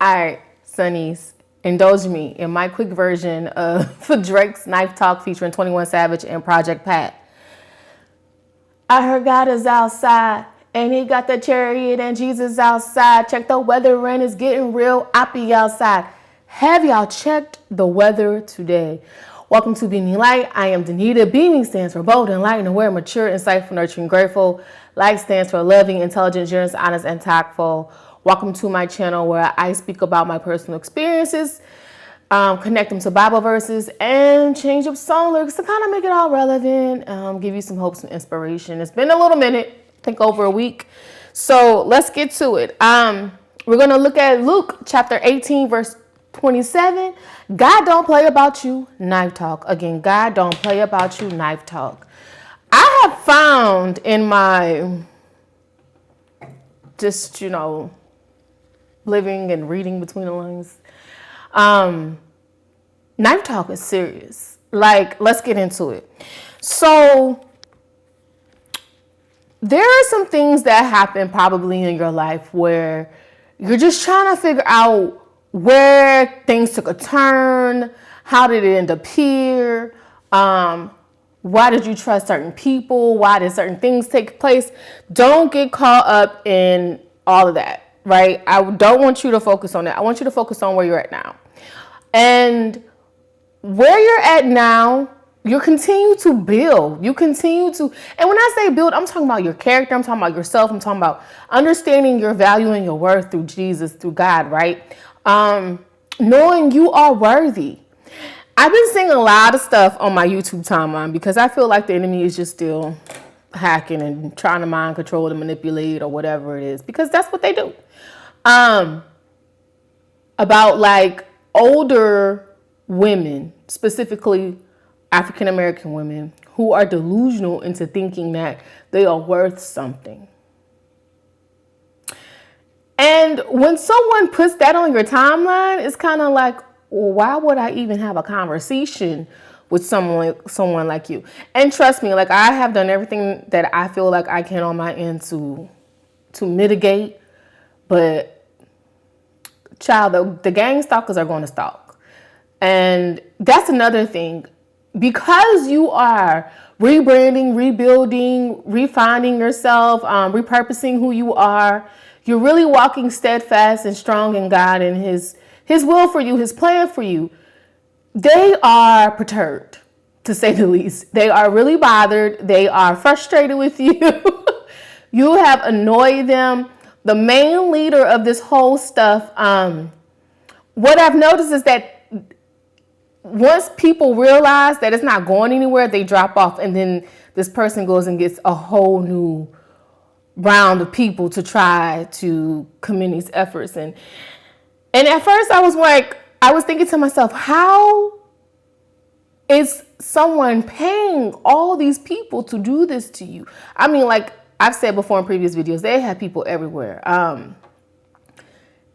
All right, Sunnies, indulge me in my quick version of Drake's Knife Talk featuring 21 Savage and Project Pat. I heard God is outside, and he got the chariot and Jesus outside. Check the weather and it's getting real oppy outside. Have y'all checked the weather today? Welcome to Beaming Light. I am Danita. Beaming stands for bold, enlightened, aware, mature, insightful, nurturing, grateful. Light stands for loving, intelligent, generous, honest, and tactful. Welcome to my channel where I speak about my personal experiences, connect them to Bible verses, and change up song lyrics to kind of make it all relevant, give you some hope, some inspiration. It's been a little minute, I think over a week. So let's get to it. We're going to look at Luke chapter 18, verse 27. God don't play about you, knife talk. Again, God don't play about you, knife talk. I have found in my just, living and reading between the lines, knife talk is serious. Like, let's get into it. So there are some things that happen probably in your life where you're just trying to figure out where things took a turn, how did it end up here, why did you trust certain people, why did certain things take place. Don't get caught up in all of that, right? I don't want you to focus on that. I want you to focus on where you're at now. And where you're at now, you continue to build. You continue to, and when I say build, I'm talking about your character. I'm talking about yourself. I'm talking about understanding your value and your worth through Jesus, through God, right? Knowing you are worthy. I've been seeing a lot of stuff on my YouTube timeline because I feel like the enemy is just still hacking and trying to mind control and manipulate or whatever it is, because that's what they do. About like older women, specifically African American women, who are delusional into thinking that they are worth something. And when someone puts that on your timeline, it's kind of like, well, why would I even have a conversation with someone like you? And trust me, like, I have done everything that I feel like I can on my end to mitigate, but child, the gang stalkers are going to stalk. And that's another thing. Because you are rebranding, rebuilding, refining yourself, repurposing who you are, you're really walking steadfast and strong in God and His will for you, His plan for you. They are perturbed, to say the least. They are really bothered. They are frustrated with you. You have annoyed them. The main leader of this whole stuff, what I've noticed is that once people realize that it's not going anywhere, they drop off, and then this person goes and gets a whole new round of people to try to commend these efforts. And at first I was thinking to myself, how is someone paying all these people to do this to you? I mean, like I've said before in previous videos, they have people everywhere.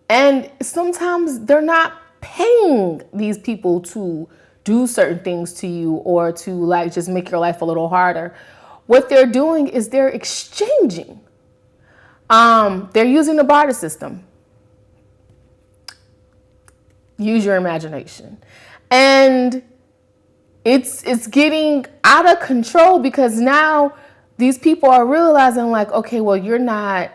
And sometimes they're not paying these people to do certain things to you or to like just make your life a little harder. What they're doing is they're exchanging. They're using the barter system. Use your imagination. And it's getting out of control because now these people are realizing like, okay, well, you're not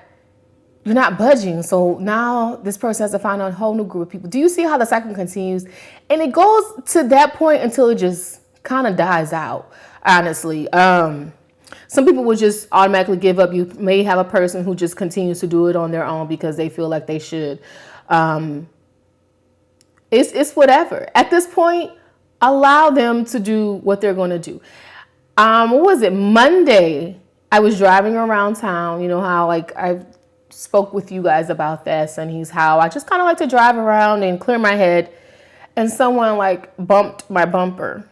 budging. So now this person has to find a whole new group of people. Do you see how the cycle continues? And it goes to that point until it just kind of dies out, honestly. Some people will just automatically give up. You may have a person who just continues to do it on their own because they feel like they should. It's whatever. At this point, allow them to do what they're going to do. What was it? Monday, I was driving around town. You know how like I spoke with you guys about this, and how I just kind of like to drive around and clear my head, and someone like bumped my bumper.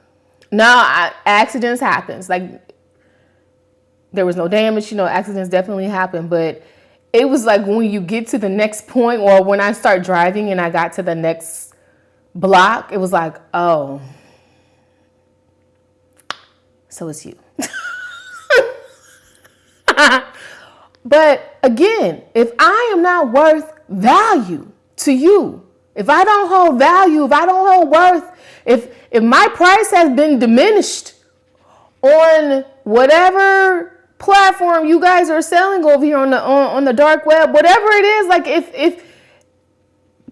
Now, accidents happens. Like there was no damage, accidents definitely happen, but it was like when you get to the next point, or when I start driving and I got to the next block, it was like, oh, so it's you. But again, if I am not worth value to you, if I don't hold value, if I don't hold worth, if my price has been diminished on whatever platform you guys are selling over here on the dark web, whatever it is, like if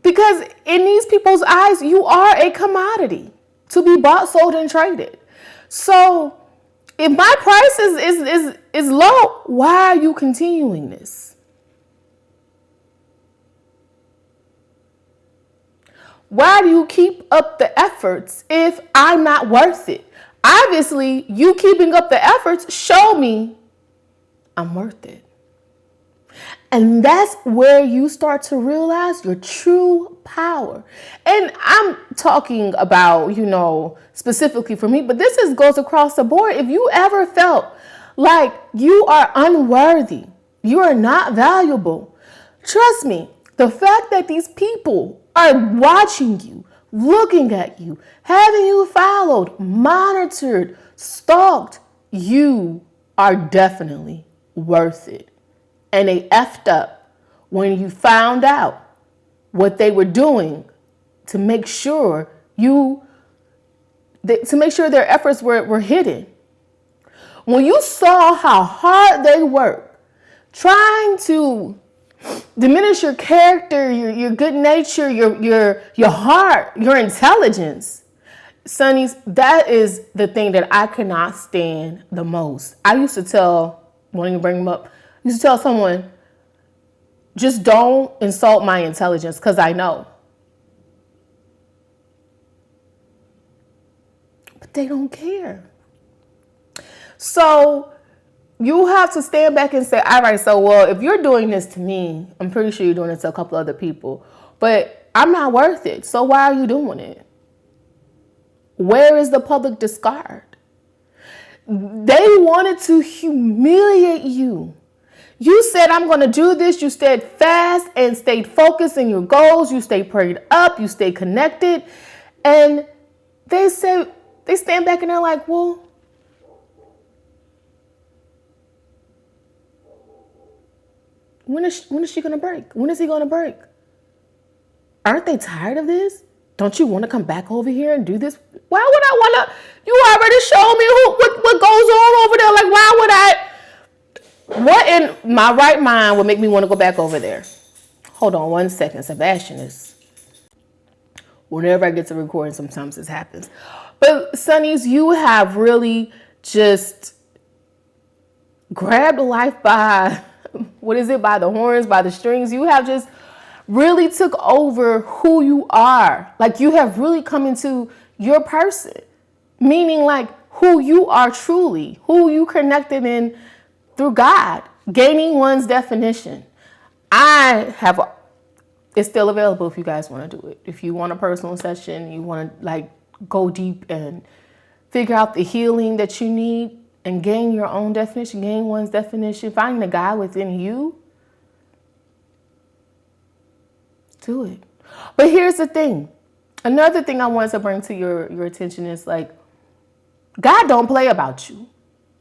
because in these people's eyes, you are a commodity to be bought, sold, and traded. So if my price is low, why are you continuing this? Why do you keep up the efforts if I'm not worth it? Obviously, you keeping up the efforts show me I'm worth it. And that's where you start to realize your true power. And I'm talking about, specifically for me, but this goes across the board. If you ever felt like you are unworthy, you are not valuable, trust me, the fact that these people are watching you, looking at you, having you followed, monitored, stalked, you are definitely worth it. And they effed up when you found out what they were doing to make sure their efforts were hidden. When you saw how hard they worked, trying to diminish your character, your good nature, your heart, your intelligence, Sonnies, that is the thing that I cannot stand the most. I used to tell, wanting to bring them up, I used to tell someone, just don't insult my intelligence because I know. But they don't care. So you have to stand back and say, all right, so well, if you're doing this to me, I'm pretty sure you're doing it to a couple other people, but I'm not worth it. So why are you doing it? Where is the public discard? They wanted to humiliate you. You said, I'm going to do this. You stayed fast and stayed focused in your goals. You stayed prayed up. You stayed connected. And they stand back and they're like, well, when is she going to break? When is he going to break? Aren't they tired of this? Don't you want to come back over here and do this? Why would I want to? You already showed me what goes on over there. Like, why would I? What in my right mind would make me want to go back over there? Hold on 1 second. Sebastian is. Whenever I get to recording, sometimes this happens. But Sonnies, you have really just grabbed life by, by the horns, by the strings. You have just really took over who you are. Like you have really come into your person. Meaning like who you are truly, who you connected in through God, gaining one's definition. It's still available if you guys want to do it. If you want a personal session, you want to like go deep and figure out the healing that you need and gain your own definition, gain one's definition, finding the God within you, do it. But here's the thing. Another thing I wanted to bring to your attention is like, God don't play about you.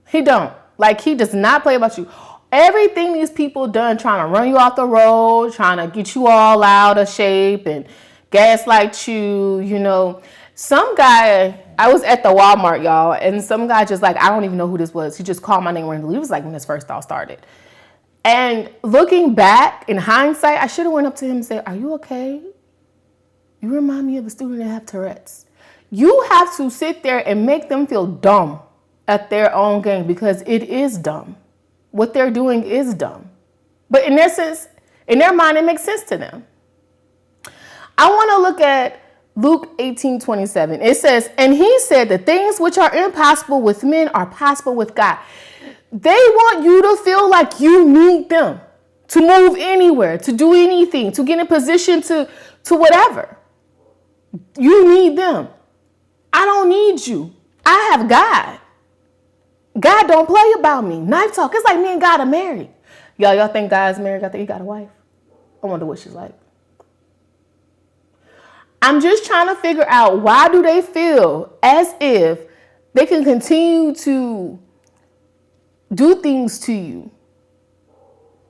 He don't. Like, he does not play about you. Everything these people done trying to run you off the road, trying to get you all out of shape and gaslight you, Some guy, I was at the Walmart, y'all, and some guy just like, I don't even know who this was. He just called my name randomly. It was like when this first all started. And looking back in hindsight, I should have went up to him and said, are you okay? You remind me of a student that have Tourette's. You have to sit there and make them feel dumb at their own game because it is dumb. What they're doing is dumb. But in their mind, it makes sense to them. I want to look at Luke 18:27. It says, and he said, the things which are impossible with men are possible with God. They want you to feel like you need them to move anywhere, to do anything, to get in position to whatever. You need them. I don't need you. I have God. God don't play about me. Knife talk. It's like me and God are married. Y'all think God's married? I think he got a wife. I wonder what she's like. I'm just trying to figure out, why do they feel as if they can continue to do things to you?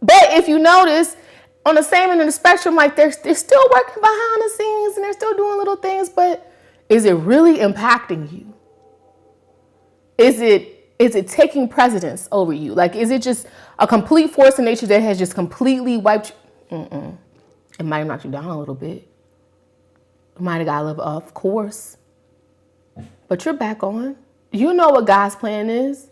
But if you notice, on the same end of the spectrum, like they're still working behind the scenes and they're still doing little things, but is it really impacting you? Is it taking precedence over you? Like, is it just a complete force of nature that has just completely wiped you? It might have knocked you down a little bit. It might have got a little off course. But you're back on. You know what God's plan is.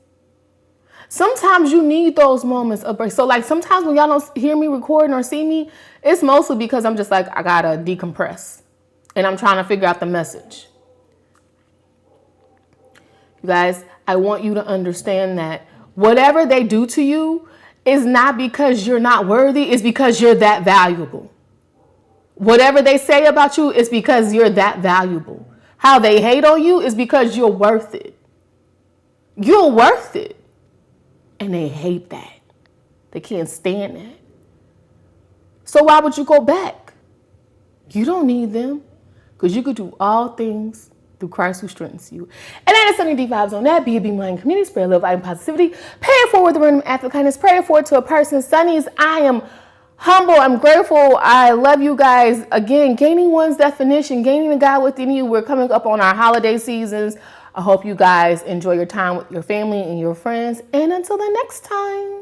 Sometimes you need those moments of break. So like sometimes when y'all don't hear me recording or see me, it's mostly because I'm just like, I gotta decompress. And I'm trying to figure out the message. You guys, I want you to understand that whatever they do to you is not because you're not worthy, it's because you're that valuable. Whatever they say about you is because you're that valuable. How they hate on you is because you're worth it. You're worth it. And they hate that. They can't stand that. So why would you go back? You don't need them because you could do all things through Christ who strengthens you. And that is Sunny D Vibes on that. Be mind community, spread love, and positivity. Pay it forward the random act of kindness. Pray it forward to a person. Sunnies, I am humble. I'm grateful. I love you guys. Again, gaining one's definition, gaining the God within you. We're coming up on our holiday seasons. I hope you guys enjoy your time with your family and your friends. And until the next time.